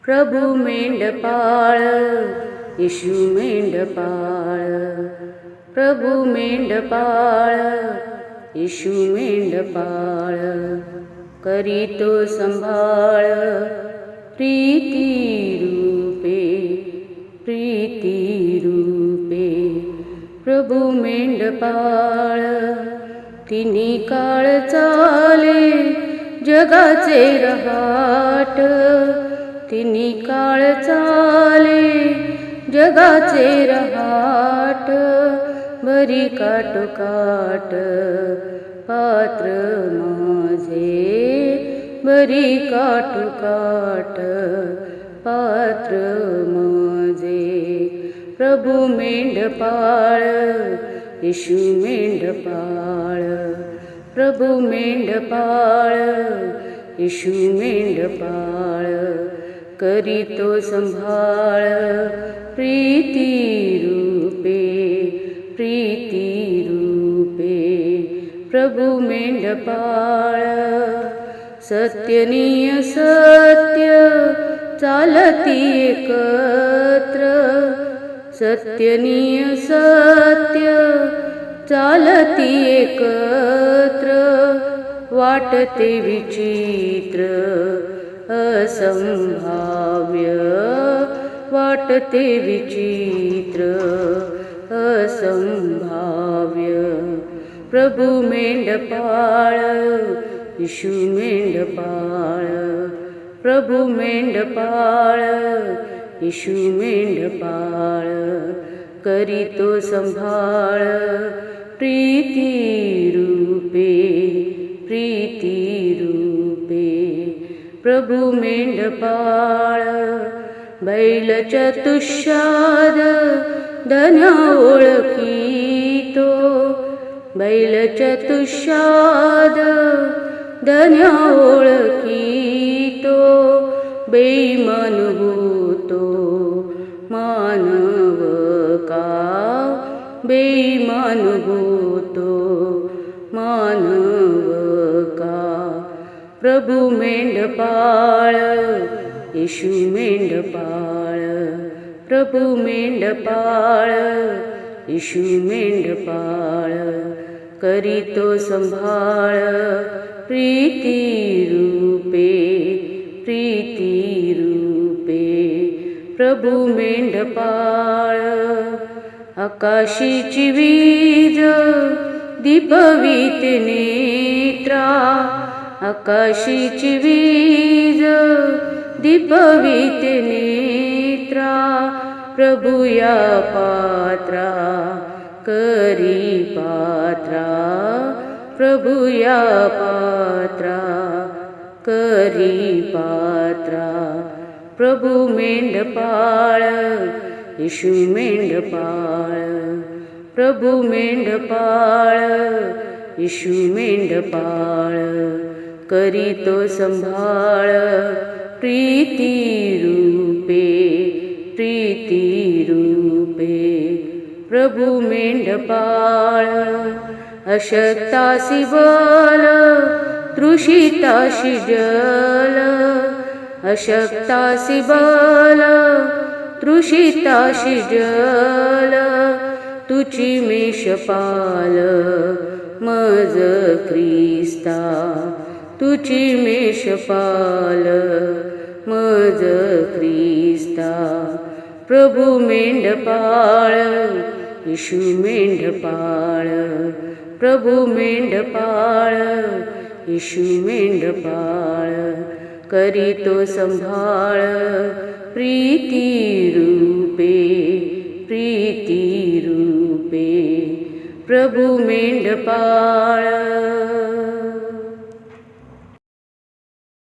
प्रभू मेंढपाळ येशू मेंढपाळ, प्रभू मेंढपाळ येशू मेंढपाळ, करीतो संभाळ प्रीती रूपे, प्रीती रूपे। प्रभू मेंढपाळ तिन्ही काळ चाले जगाचे रहाट, तिन्ही काळ चाले जगाचे रहाट, बरी काटोकाट पात्र माझे, बरी काटोकाट पात्र माझे। प्रभू मेंढपाळ येशू मेंढपाळ, प्रभू मेंढपाळ येशू मेंढपाळ, करीतो संभाळ प्रीती रूपे, प्रीती रूपे। प्रभू मेंढपाळ सत्यनीय सत्य चालती एकत्र, सत्यनीय सत्य चालती एकत्र, वाटते विचित्र असंभाव्य, वाटते विचित्र असंभाव्य। प्रभू मेंढपाळ येशू मेंढपाळ, प्रभू मेंढपाळ येशू मेंढपाळ, करीतो संभाळ प्रीती रूपे, प्रीती रूपे। प्रभू मेंढपाळ बैल चतुष्पाद धन्य ओळखीतो, बैल चतुष्पाद धन्य ओळखीतो, बेईमान होतो मानव का, बेईमान होतो मानव का। प्रभू मेंढपाळ येशू मेंढपाळ, प्रभू मेंढपाळ येशू मेंढपाळ, करीतो संभाळ प्रीती रूपे, प्रीती रूपे। प्रभू मेंढपाळ आकाशीची वीज दीपवीत नेत्रा, आकाशीची वीज दीपवीत नेत्रा, प्रभू या पात्रा करी पात्रा, प्रभू या पात्रा करी पात्रा। प्रभू मेंढपाळ येशू मेंढपाळ, प्रभू मेंढपाळ येशू मेंढपाळ, करीतो संभाळ प्रीती रूपे, प्रीती रूपे। प्रभू मेंढपाळ अशक्तासी बल तृषिताशी जल, अशक्तासी बल तृषिताशी जल, तुची मेषपाल मज ख्रिस्ता, तुची मेषपाल मज ख्रिस्ता। प्रभू मेंढपाळ येशू मेंढपाळ, प्रभू मेंढपाळ येशू मेंढपाळ, करीतो संभाळ प्रीती रूपे, प्रीती रूपे। प्रभू मेंढपाळ।